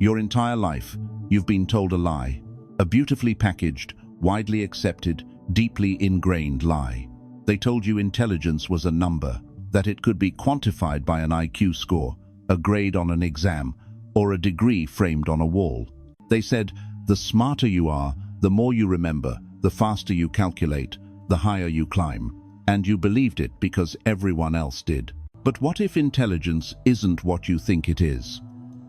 Your entire life, you've been told a lie. A beautifully packaged, widely accepted, deeply ingrained lie. They told you intelligence was a number, that it could be quantified by an IQ score, a grade on an exam, or a degree framed on a wall. They said, the smarter you are, the more you remember, the faster you calculate, the higher you climb. And you believed it because everyone else did. But what if intelligence isn't what you think it is?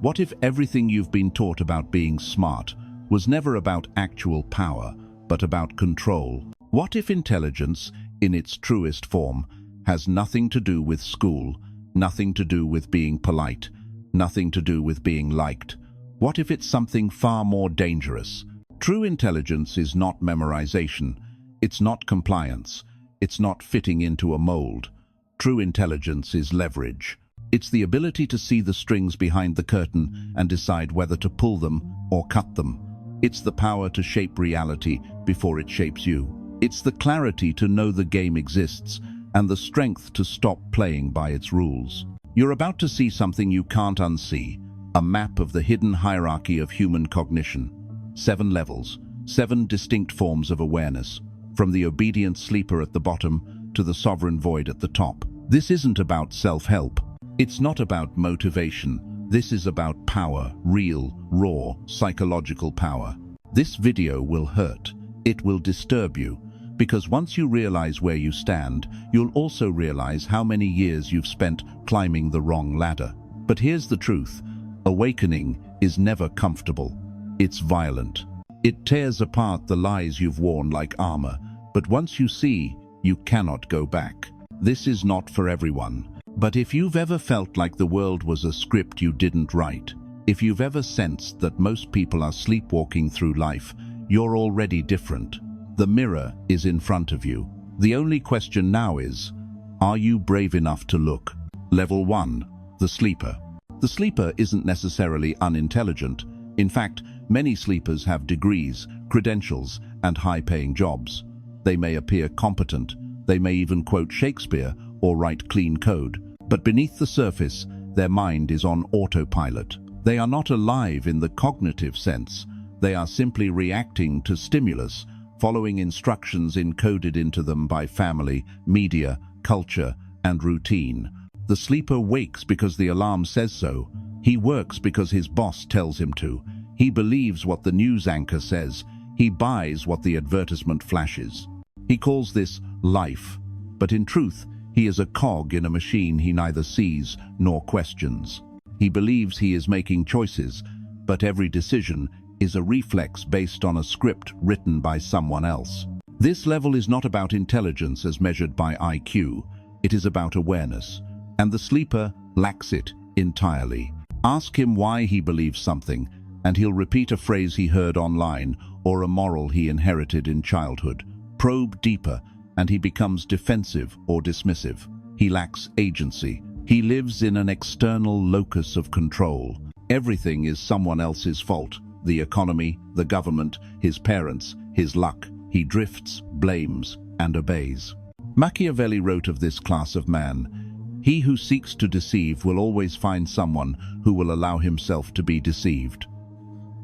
What if everything you've been taught about being smart was never about actual power, but about control? What if intelligence, in its truest form, has nothing to do with school, nothing to do with being polite, nothing to do with being liked? What if it's something far more dangerous? True intelligence is not memorization. It's not compliance. It's not fitting into a mold. True intelligence is leverage. It's the ability to see the strings behind the curtain and decide whether to pull them or cut them. It's the power to shape reality before it shapes you. It's the clarity to know the game exists and the strength to stop playing by its rules. You're about to see something you can't unsee, a map of the hidden hierarchy of human cognition. 7 levels, 7 distinct forms of awareness, from the obedient sleeper at the bottom to the sovereign void at the top. This isn't about self-help. It's not about motivation. This is about power, real, raw, psychological power. This video will hurt. It will disturb you. Because once you realize where you stand, you'll also realize how many years you've spent climbing the wrong ladder. But here's the truth. Awakening is never comfortable. It's violent. It tears apart the lies you've worn like armor. But once you see, you cannot go back. This is not for everyone. But if you've ever felt like the world was a script you didn't write, if you've ever sensed that most people are sleepwalking through life, you're already different. The mirror is in front of you. The only question now is, are you brave enough to look? Level 1. The sleeper. The sleeper isn't necessarily unintelligent. In fact, many sleepers have degrees, credentials, and high-paying jobs. They may appear competent. They may even quote Shakespeare or write clean code. But beneath the surface, their mind is on autopilot. They are not alive in the cognitive sense. They are simply reacting to stimulus, following instructions encoded into them by family, media, culture, and routine. The sleeper wakes because the alarm says so. He works because his boss tells him to. He believes what the news anchor says. He buys what the advertisement flashes. He calls this life. But in truth, he is a cog in a machine he neither sees nor questions. He believes he is making choices, but every decision is a reflex based on a script written by someone else. This level is not about intelligence as measured by IQ. It is about awareness. And the sleeper lacks it entirely. Ask him why he believes something, and he'll repeat a phrase he heard online or a moral he inherited in childhood. Probe deeper, and he becomes defensive or dismissive. He lacks agency. He lives in an external locus of control. Everything is someone else's fault. The economy, the government, his parents, his luck. He drifts, blames, and obeys. Machiavelli wrote of this class of man, "He who seeks to deceive will always find someone who will allow himself to be deceived."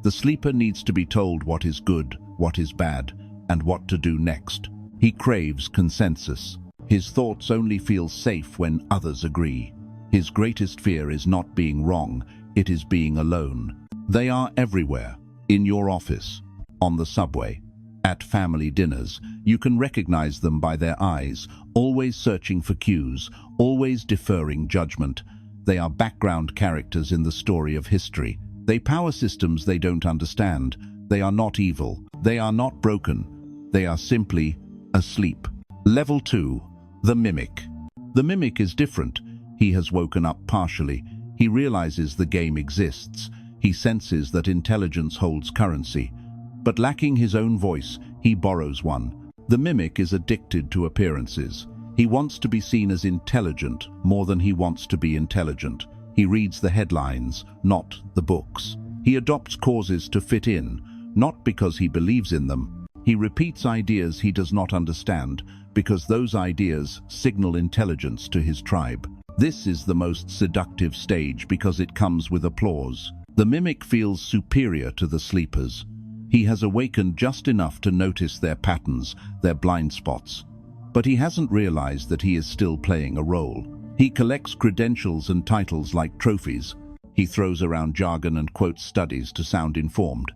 The sleeper needs to be told what is good, what is bad, and what to do next. He craves consensus. His thoughts only feel safe when others agree. His greatest fear is not being wrong, it is being alone. They are everywhere, in your office, on the subway, at family dinners. You can recognize them by their eyes, always searching for cues, always deferring judgment. They are background characters in the story of history. They power systems they don't understand. They are not evil. They are not broken. They are simply asleep. Level 2. The mimic. The mimic is different. He has woken up partially. He realizes the game exists. He senses that intelligence holds currency. But lacking his own voice, he borrows one. The mimic is addicted to appearances. He wants to be seen as intelligent more than he wants to be intelligent. He reads the headlines, not the books. He adopts causes to fit in, not because he believes in them. He repeats ideas he does not understand because those ideas signal intelligence to his tribe. This is the most seductive stage because it comes with applause. The mimic feels superior to the sleepers. He has awakened just enough to notice their patterns, their blind spots. But he hasn't realized that he is still playing a role. He collects credentials and titles like trophies. He throws around jargon and quotes studies to sound informed.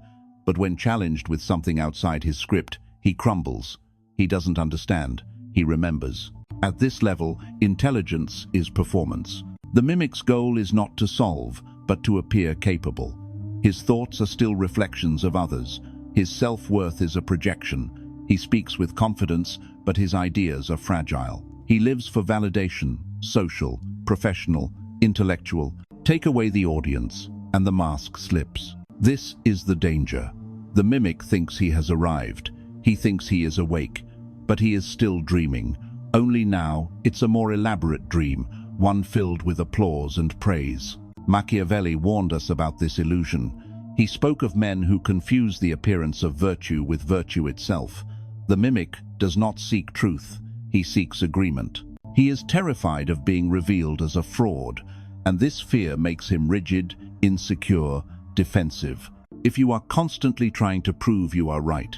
But when challenged with something outside his script, he crumbles. He doesn't understand. He remembers. At this level, intelligence is performance. The mimic's goal is not to solve, but to appear capable. His thoughts are still reflections of others. His self-worth is a projection. He speaks with confidence, but his ideas are fragile. He lives for validation, social, professional, intellectual. Take away the audience, and the mask slips. This is the danger. The mimic thinks he has arrived. He thinks he is awake, but he is still dreaming. Only now, it's a more elaborate dream, one filled with applause and praise. Machiavelli warned us about this illusion. He spoke of men who confuse the appearance of virtue with virtue itself. The mimic does not seek truth. He seeks agreement. He is terrified of being revealed as a fraud, and this fear makes him rigid, insecure, defensive. If you are constantly trying to prove you are right,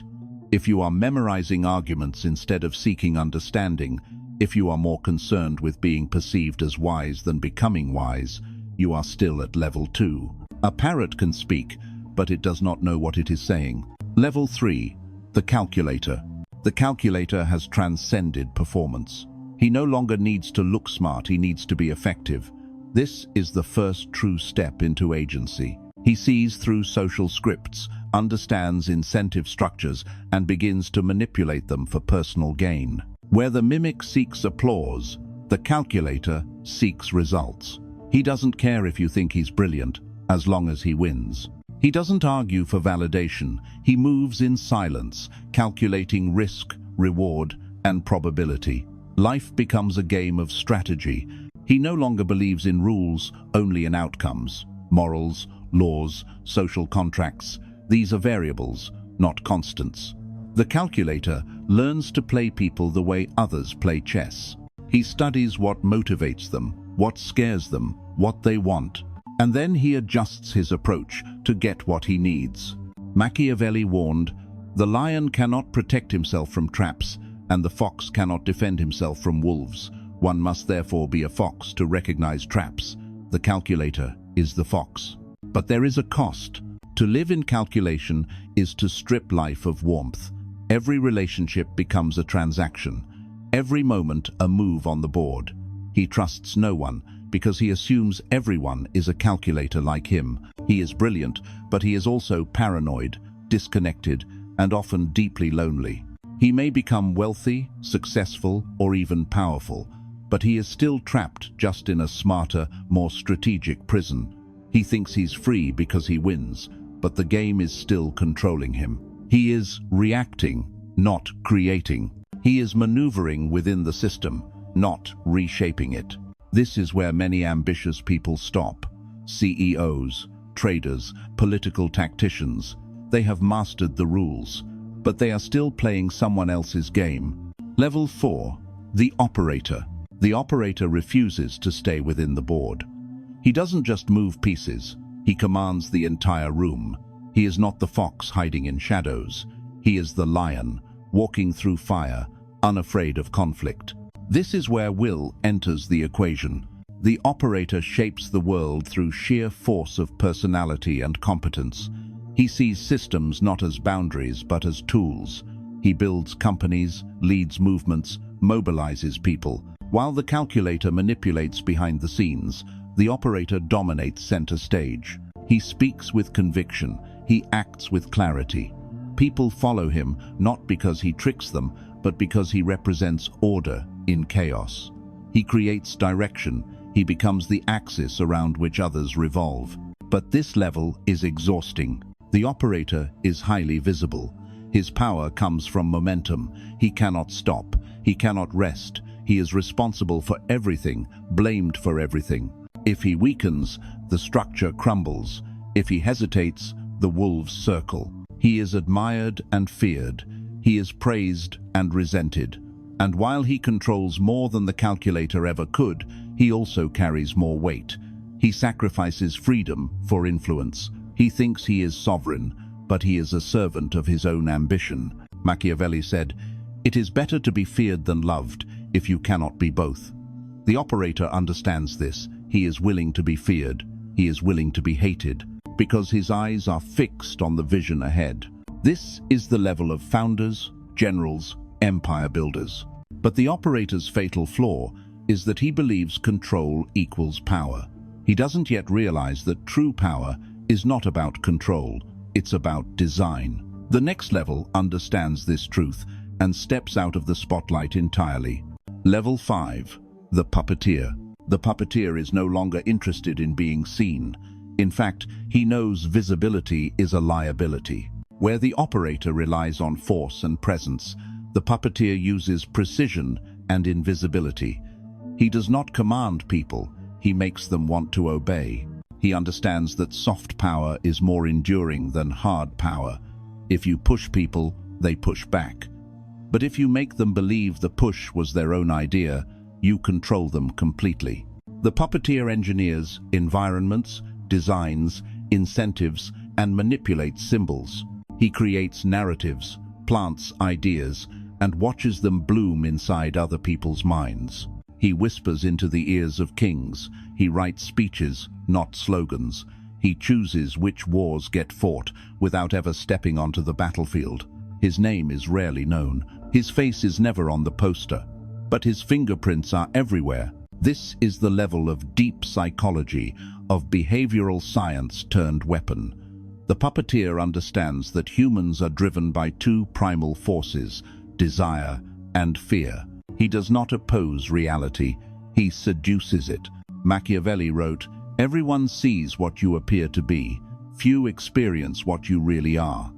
if you are memorizing arguments instead of seeking understanding, if you are more concerned with being perceived as wise than becoming wise, you are still at level 2. A parrot can speak, but it does not know what it is saying. Level 3. The calculator. The calculator has transcended performance. He no longer needs to look smart, he needs to be effective. This is the first true step into agency. He sees through social scripts, understands incentive structures, and begins to manipulate them for personal gain. Where the mimic seeks applause, the calculator seeks results. He doesn't care if you think he's brilliant, as long as he wins. He doesn't argue for validation. He moves in silence, calculating risk, reward, and probability. Life becomes a game of strategy. He no longer believes in rules, only in outcomes. Morals, laws, social contracts, these are variables, not constants. The calculator learns to play people the way others play chess. He studies what motivates them, what scares them, what they want, and then he adjusts his approach to get what he needs. Machiavelli warned, "The lion cannot protect himself from traps, and the fox cannot defend himself from wolves. One must therefore be a fox to recognize traps. The calculator is the fox." But there is a cost. To live in calculation is to strip life of warmth. Every relationship becomes a transaction. Every moment a move on the board. He trusts no one because he assumes everyone is a calculator like him. He is brilliant, but he is also paranoid, disconnected, and often deeply lonely. He may become wealthy, successful, or even powerful, but he is still trapped just in a smarter, more strategic prison. He thinks he's free because he wins, but the game is still controlling him. He is reacting, not creating. He is maneuvering within the system, not reshaping it. This is where many ambitious people stop. CEOs, traders, political tacticians. They have mastered the rules, but they are still playing someone else's game. Level 4. The operator. The operator refuses to stay within the board. He doesn't just move pieces, he commands the entire room. He is not the fox hiding in shadows. He is the lion, walking through fire, unafraid of conflict. This is where will enters the equation. The operator shapes the world through sheer force of personality and competence. He sees systems not as boundaries but as tools. He builds companies, leads movements, mobilizes people. While the calculator manipulates behind the scenes, the operator dominates center stage. He speaks with conviction. He acts with clarity. People follow him not because he tricks them, but because he represents order in chaos. He creates direction. He becomes the axis around which others revolve. But this level is exhausting. The operator is highly visible. His power comes from momentum. He cannot stop. He cannot rest. He is responsible for everything, blamed for everything. If he weakens, the structure crumbles. If he hesitates, the wolves circle. He is admired and feared. He is praised and resented. And while he controls more than the calculator ever could, he also carries more weight. He sacrifices freedom for influence. He thinks he is sovereign, but he is a servant of his own ambition. Machiavelli said, "It is better to be feared than loved if you cannot be both." The operator understands this. He is willing to be feared. He is willing to be hated, because his eyes are fixed on the vision ahead. This is the level of founders, generals, empire builders. But the operator's fatal flaw is that he believes control equals power. He doesn't yet realize that true power is not about control, it's about design. The next level understands this truth and steps out of the spotlight entirely. Level 5. The puppeteer. The puppeteer is no longer interested in being seen. In fact, he knows visibility is a liability. Where the operator relies on force and presence, the puppeteer uses precision and invisibility. He does not command people, he makes them want to obey. He understands that soft power is more enduring than hard power. If you push people, they push back. But if you make them believe the push was their own idea, you control them completely. The puppeteer engineers environments, designs, incentives, and manipulates symbols. He creates narratives, plants ideas, and watches them bloom inside other people's minds. He whispers into the ears of kings. He writes speeches, not slogans. He chooses which wars get fought without ever stepping onto the battlefield. His name is rarely known. His face is never on the poster, but his fingerprints are everywhere. This is the level of deep psychology, of behavioral science turned weapon. The puppeteer understands that humans are driven by two primal forces, desire and fear. He does not oppose reality, he seduces it. Machiavelli wrote, "Everyone sees what you appear to be. Few experience what you really are."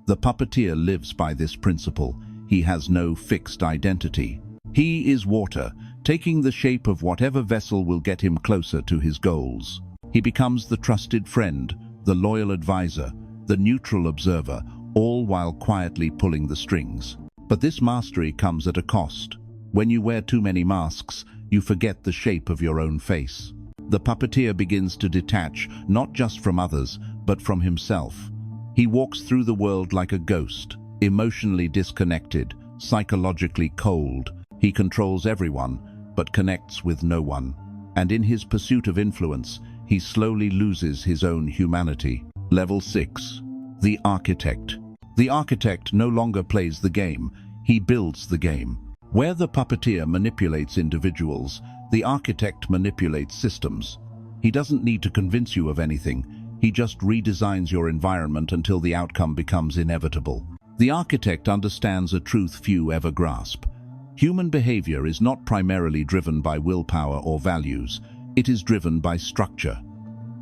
The puppeteer lives by this principle. He has no fixed identity. He is water, taking the shape of whatever vessel will get him closer to his goals. He becomes the trusted friend, the loyal advisor, the neutral observer, all while quietly pulling the strings. But this mastery comes at a cost. When you wear too many masks, you forget the shape of your own face. The puppeteer begins to detach, not just from others, but from himself. He walks through the world like a ghost, emotionally disconnected, psychologically cold. He controls everyone, but connects with no one. And in his pursuit of influence, he slowly loses his own humanity. Level 6. The architect. The architect no longer plays the game, he builds the game. Where the puppeteer manipulates individuals, the architect manipulates systems. He doesn't need to convince you of anything, he just redesigns your environment until the outcome becomes inevitable. The architect understands a truth few ever grasp. Human behavior is not primarily driven by willpower or values, it is driven by structure.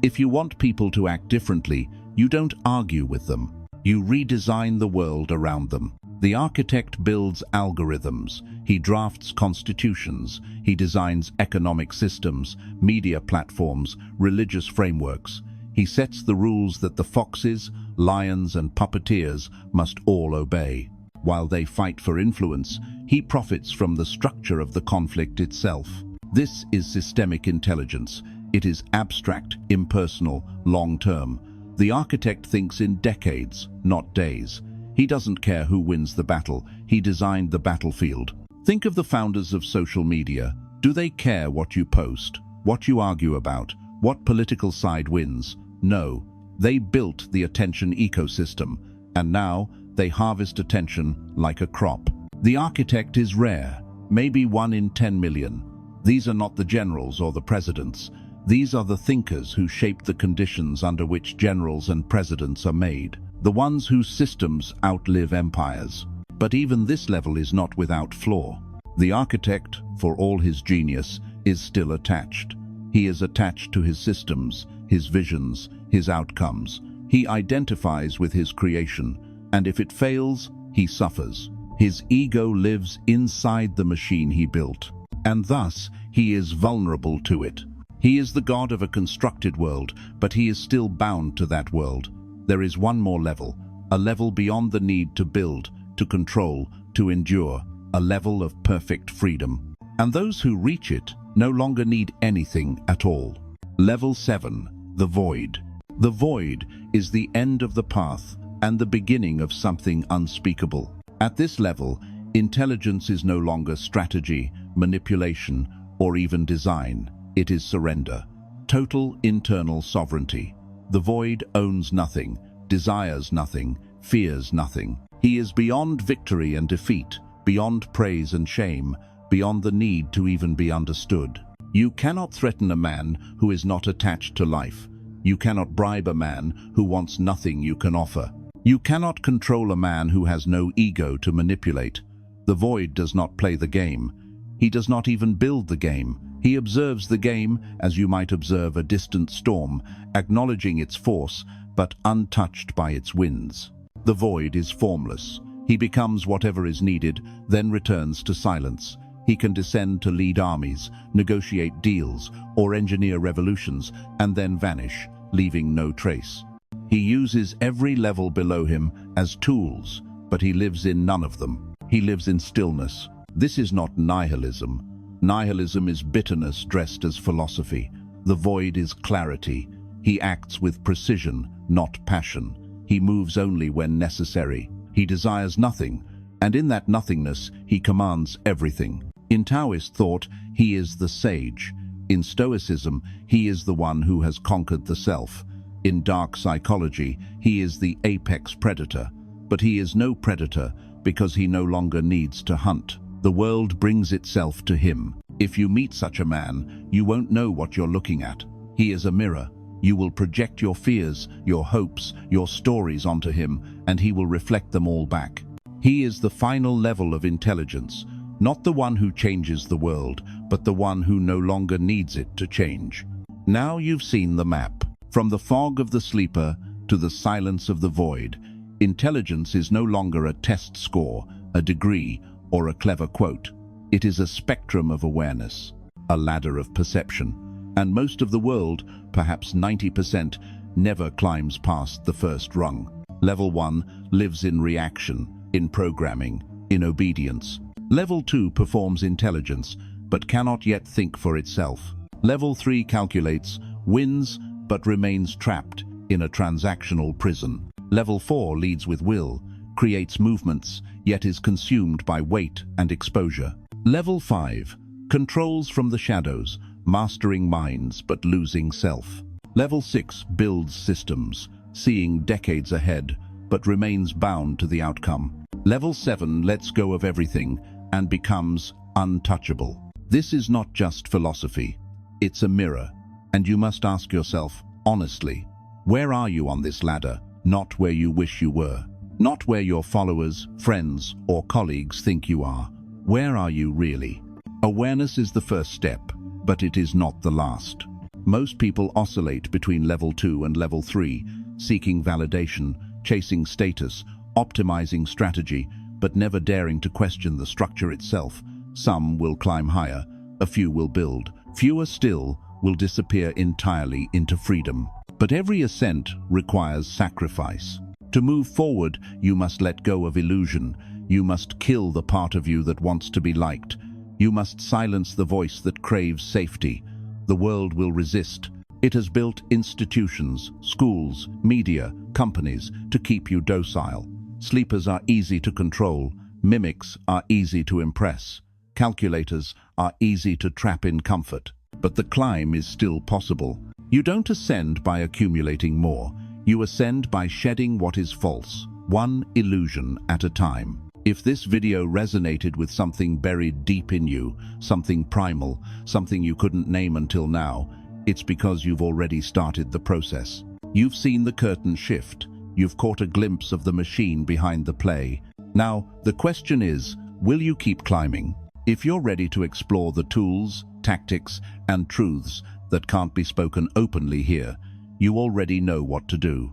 If you want people to act differently, you don't argue with them. You redesign the world around them. The architect builds algorithms, he drafts constitutions, he designs economic systems, media platforms, religious frameworks. He sets the rules that the foxes, lions, and puppeteers must all obey. While they fight for influence, he profits from the structure of the conflict itself. This is systemic intelligence. It is abstract, impersonal, long-term. The architect thinks in decades, not days. He doesn't care who wins the battle, he designed the battlefield. Think of the founders of social media. Do they care what you post, what you argue about, what political side wins? No. They built the attention ecosystem, and now they harvest attention like a crop. The architect is rare, maybe 1 in 10 million. These are not the generals or the presidents. These are the thinkers who shape the conditions under which generals and presidents are made, the ones whose systems outlive empires. But even this level is not without flaw. The architect, for all his genius, is still attached. He is attached to his systems, his visions, his outcomes. He identifies with his creation, and if it fails, he suffers. His ego lives inside the machine he built, and thus he is vulnerable to it. He is the god of a constructed world, but he is still bound to that world. There is one more level, a level beyond the need to build, to control, to endure, a level of perfect freedom. And those who reach it no longer need anything at all. Level 7. The void. The void is the end of the path and the beginning of something unspeakable. At this level, intelligence is no longer strategy, manipulation, or even design. It is surrender. Total internal sovereignty. The void owns nothing, desires nothing, fears nothing. He is beyond victory and defeat, beyond praise and shame, beyond the need to even be understood. You cannot threaten a man who is not attached to life. You cannot bribe a man who wants nothing you can offer. You cannot control a man who has no ego to manipulate. The void does not play the game. He does not even build the game. He observes the game as you might observe a distant storm, acknowledging its force, but untouched by its winds. The void is formless. He becomes whatever is needed, then returns to silence. He can descend to lead armies, negotiate deals, or engineer revolutions, and then vanish, leaving no trace. He uses every level below him as tools, but he lives in none of them. He lives in stillness. This is not nihilism. Nihilism is bitterness dressed as philosophy. The void is clarity. He acts with precision, not passion. He moves only when necessary. He desires nothing, and in that nothingness he commands everything. In Taoist thought, he is the sage. In Stoicism, he is the one who has conquered the self. In dark psychology, he is the apex predator. But he is no predator because he no longer needs to hunt. The world brings itself to him. If you meet such a man, you won't know what you're looking at. He is a mirror. You will project your fears, your hopes, your stories onto him, and he will reflect them all back. He is the final level of intelligence, not the one who changes the world, but the one who no longer needs it to change. Now you've seen the map. From the fog of the sleeper to the silence of the void, intelligence is no longer a test score, a degree, or a clever quote. It is a spectrum of awareness, a ladder of perception. And most of the world, perhaps 90%, never climbs past the first rung. Level 1 lives in reaction, in programming, in obedience. Level 2 performs intelligence, but cannot yet think for itself. Level 3 calculates, wins, but remains trapped in a transactional prison. Level 4 leads with will, creates movements, yet is consumed by weight and exposure. Level 5 controls from the shadows, mastering minds but losing self. Level 6 builds systems, seeing decades ahead, but remains bound to the outcome. Level 7 lets go of everything and becomes untouchable. This is not just philosophy, it's a mirror, and you must ask yourself, honestly, where are you on this ladder? Not where you wish you were. Not where your followers, friends, or colleagues think you are. Where are you really? Awareness is the first step, but it is not the last. Most people oscillate between level 2 and level 3, seeking validation, chasing status, optimizing strategy, but never daring to question the structure itself. Some will climb higher, a few will build, fewer still will disappear entirely into freedom. But every ascent requires sacrifice. To move forward, you must let go of illusion. You must kill the part of you that wants to be liked. You must silence the voice that craves safety. The world will resist. It has built institutions, schools, media, companies to keep you docile. Sleepers are easy to control. Mimics are easy to impress. Calculators are easy to trap in comfort. But the climb is still possible. You don't ascend by accumulating more. You ascend by shedding what is false, one illusion at a time. If this video resonated with something buried deep in you, something primal, something you couldn't name until now, it's because you've already started the process. You've seen the curtain shift. You've caught a glimpse of the machine behind the play. Now, the question is, will you keep climbing? If you're ready to explore the tools, tactics, and truths that can't be spoken openly here, you already know what to do.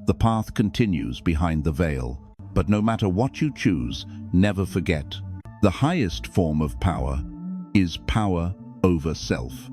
The path continues behind the veil. But no matter what you choose, never forget, the highest form of power is power over self.